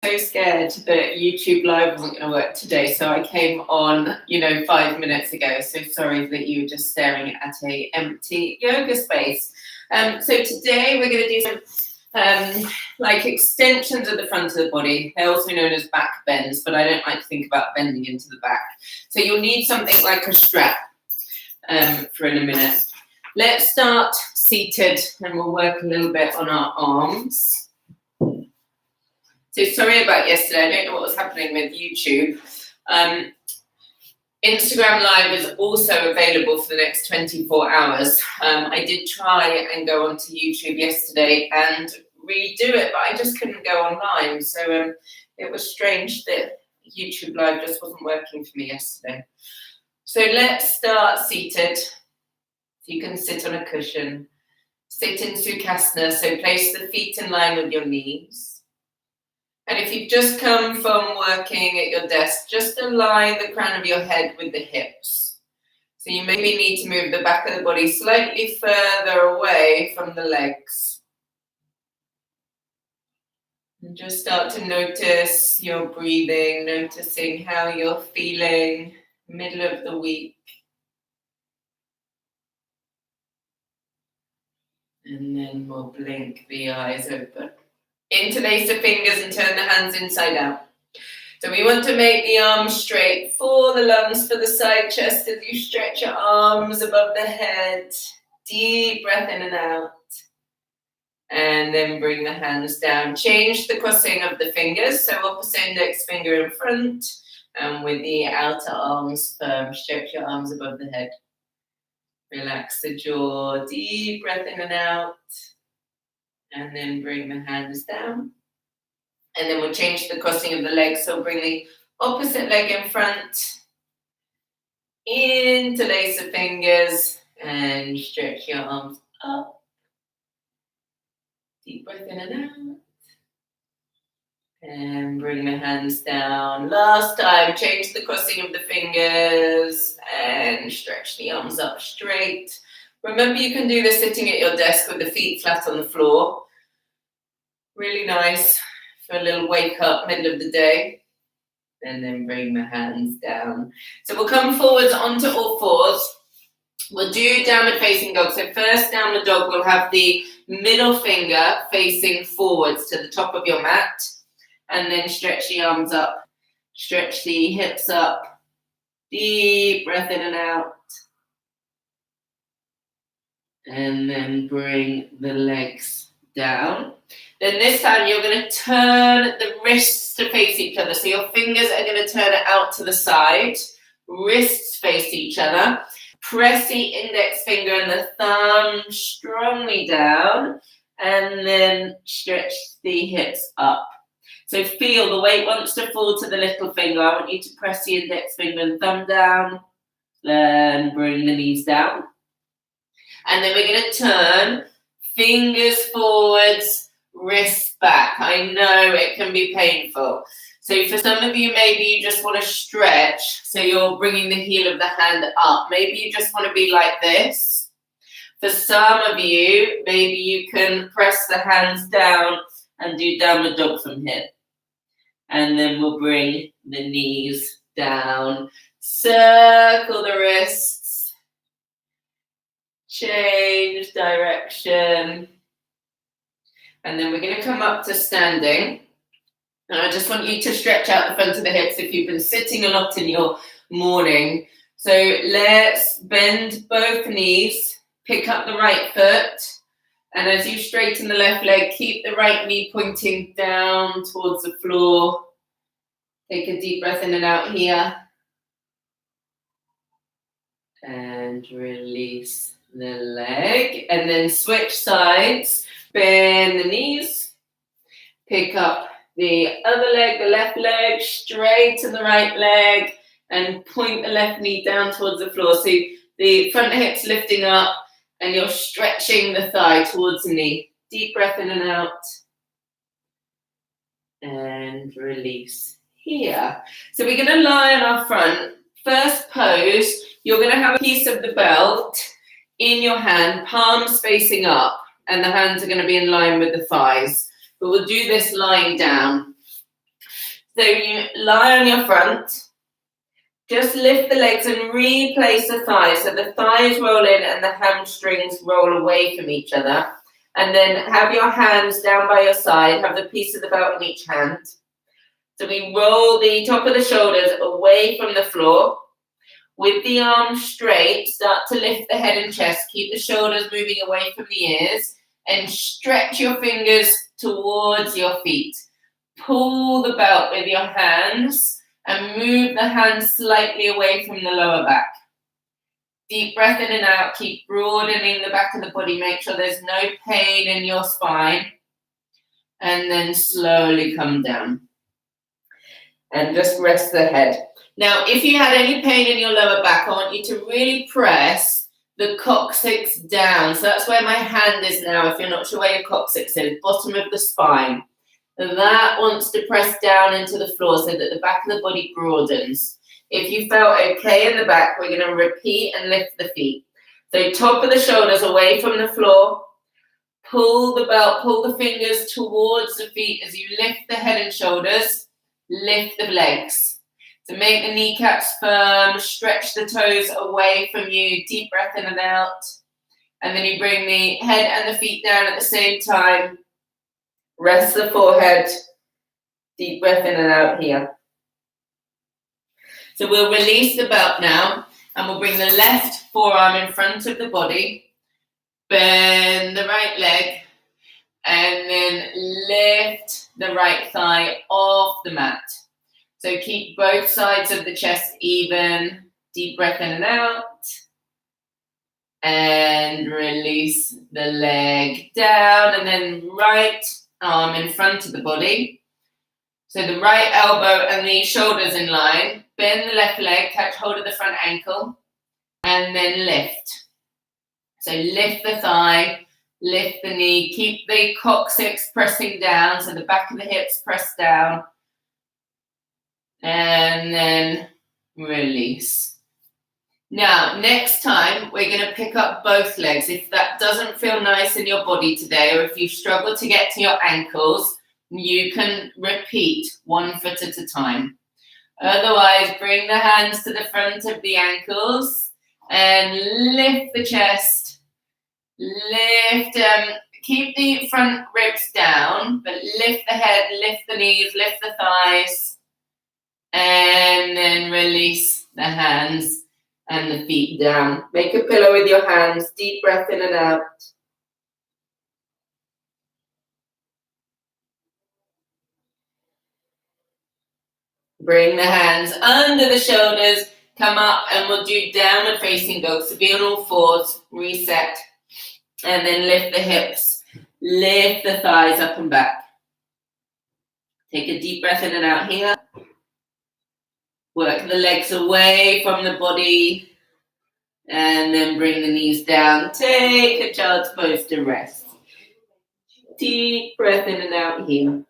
So scared that YouTube Live wasn't going to work today, so I came on, 5 minutes ago. So sorry that you were just staring at a empty yoga space. So today we're going to do some like extensions at the front of the body. They're also known as back bends, but I don't like to think about bending into the back. So you'll need something like a strap for in a minute. Let's start seated, and we'll work a little bit on our arms. So sorry about yesterday. I don't know what was happening with YouTube. Instagram Live is also available for the next 24 hours. I did try and go onto YouTube yesterday and redo it, but I just couldn't go online. So it was strange that YouTube Live just wasn't working for me yesterday. So let's start seated. So you can sit on a cushion. Sit in Sukhasana, so place the feet in line with your knees. And if you've just come from working at your desk, just align the crown of your head with the hips. So you maybe need to move the back of the body slightly further away from the legs. And just start to notice your breathing, noticing how you're feeling middle of the week. And then we'll blink the eyes open. Interlace the fingers and turn the hands inside out. So we want to make the arms straight for the lungs, for the side chest as you stretch your arms above the head. Deep breath in and out. And then bring the hands down. Change the crossing of the fingers. So opposite index finger in front. And with the outer arms firm, stretch your arms above the head. Relax the jaw. Deep breath in and out. And then bring the hands down. And then we'll change the crossing of the legs. So bring the opposite leg in front. Interlace the fingers and stretch your arms up. Deep breath in and out. And bring the hands down. Last time, change the crossing of the fingers and stretch the arms up straight. Remember, you can do this sitting at your desk with the feet flat on the floor. Really nice for a little wake up middle of the day. And then bring the hands down. So we'll come forwards onto all fours. We'll do downward facing dog. So first downward dog, we'll have the middle finger facing forwards to the top of your mat. And then stretch the arms up. Stretch the hips up. Deep breath in and out. And then bring the legs down. Then this time you're going to turn the wrists to face each other. So your fingers are going to turn out to the side. Wrists face each other. Press the index finger and the thumb strongly down. And then stretch the hips up. So feel the weight wants to fall to the little finger. I want you to press the index finger and thumb down. Then bring the knees down. And then we're going to turn fingers forwards, wrists back. I know it can be painful. So for some of you, maybe you just want to stretch. So you're bringing the heel of the hand up. Maybe you just want to be like this. For some of you, maybe you can press the hands down and do downward dog from here. And then we'll bring the knees down. Circle the wrists. Change direction. And then we're going to come up to standing. And I just want you to stretch out the front of the hips if you've been sitting a lot in your morning. So let's bend both knees. Pick up the right foot. And as you straighten the left leg, keep the right knee pointing down towards the floor. Take a deep breath in and out here. And release the leg. And then switch sides. Bend the knees. Pick up the other leg, the left leg, straighten the right leg. And point the left knee down towards the floor. So the front hip's lifting up. And you're stretching the thigh towards the knee. Deep breath in and out. And release here. So we're going to lie on our front. First pose, you're going to have a piece of the belt in your hand, palms facing up. And the hands are going to be in line with the thighs. But we'll do this lying down. So you lie on your front. Just lift the legs and replace the thighs. So the thighs roll in and the hamstrings roll away from each other. And then have your hands down by your side. Have the piece of the belt in each hand. So we roll the top of the shoulders away from the floor. With the arms straight, start to lift the head and chest. Keep the shoulders moving away from the ears. And stretch your fingers towards your feet. Pull the belt with your hands. And move the hands slightly away from the lower back. Deep breath in and out. Keep broadening the back of the body. Make sure there's no pain in your spine. And then slowly come down. And just rest the head. Now, if you had any pain in your lower back, I want you to really press the coccyx down. So that's where my hand is now, if you're not sure where your coccyx is, bottom of the spine. That wants to press down into the floor so that the back of the body broadens. If you felt okay in the back, we're going to repeat and lift the feet. So top of the shoulders away from the floor. Pull the belt, pull the fingers towards the feet as you lift the head and shoulders. Lift the legs. So make the kneecaps firm. Stretch the toes away from you. Deep breath in and out. And then you bring the head and the feet down at the same time. Rest the forehead, deep breath in and out here. So we'll release the belt now, and we'll bring the left forearm in front of the body, bend the right leg, and then lift the right thigh off the mat. So keep both sides of the chest even, deep breath in and out, and release the leg down, and then right arm in front of the body. So the right elbow and the shoulders in line. Bend the left leg, catch hold of the front ankle, and then lift. So lift the thigh, lift the knee, keep the coccyx pressing down, so the back of the hips press down, and then release. Now, next time, we're going to pick up both legs. If that doesn't feel nice in your body today, or if you struggle to get to your ankles, you can repeat 1 foot at a time. Otherwise, bring the hands to the front of the ankles and lift the chest. Lift, keep the front ribs down, but lift the head, lift the knees, lift the thighs, and then release the hands and the feet down. Make a pillow with your hands. Deep breath in and out. Bring the hands under the shoulders. Come up and we'll do downward facing dog. So be on all fours. Reset. And then lift the hips. Lift the thighs up and back. Take a deep breath in and out here. Work the legs away from the body. And then bring the knees down. Take a child's pose to rest. Deep breath in and out here.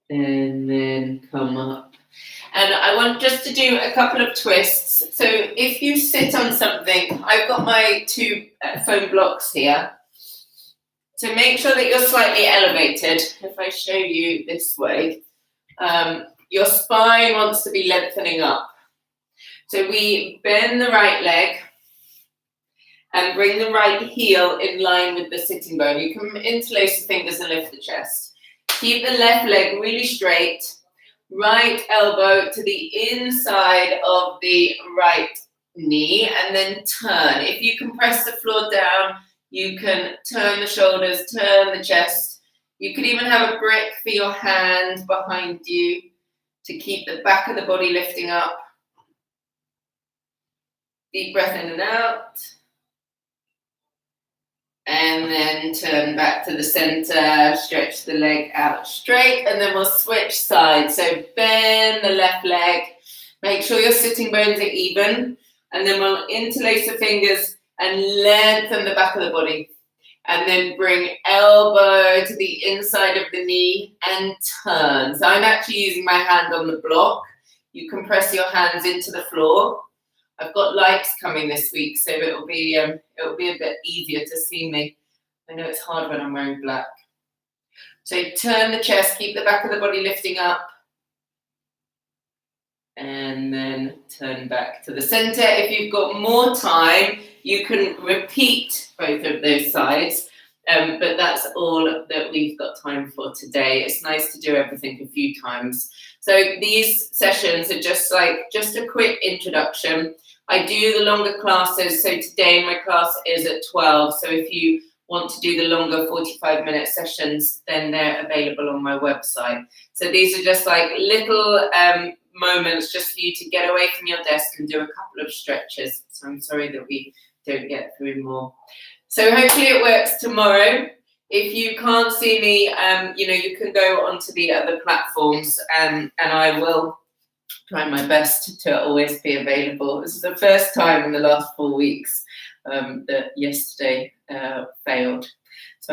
And then come up. And I want just to do a couple of twists. So if you sit on something, I've got my 2 foam blocks here. So make sure that you're slightly elevated. If I show you this way, your spine wants to be lengthening up. So we bend the right leg and bring the right heel in line with the sitting bone. You can interlace the fingers and lift the chest. Keep the left leg really straight. Right elbow to the inside of the right knee and then turn. If you can press the floor down, you can turn the shoulders, turn the chest. You could even have a brick for your hand behind you to keep the back of the body lifting up. Deep breath in and out. And then turn back to the center, stretch the leg out straight, and then we'll switch sides. So bend the left leg, make sure your sitting bones are even, and then we'll interlace the fingers and lengthen the back of the body. And then bring elbow to the inside of the knee and turn. So I'm actually using my hand on the block. You can press your hands into the floor. I've got lights coming this week, so it'll be a bit easier to see me. I know it's hard when I'm wearing black. So turn the chest, keep the back of the body lifting up. And then turn back to the center. If you've got more time, you can repeat both of those sides. But that's all that we've got time for today. It's nice to do everything a few times. So these sessions are just a quick introduction. I do the longer classes. So today my class is at 12. So if you want to do the longer 45-minute sessions, then they're available on my website. So these are just like little moments just for you to get away from your desk and do a couple of stretches. So I'm sorry that we don't get through more. So hopefully it works tomorrow. If you can't see me, you can go onto the other platforms and I will try my best to always be available. This is the first time in the last 4 weeks that yesterday failed.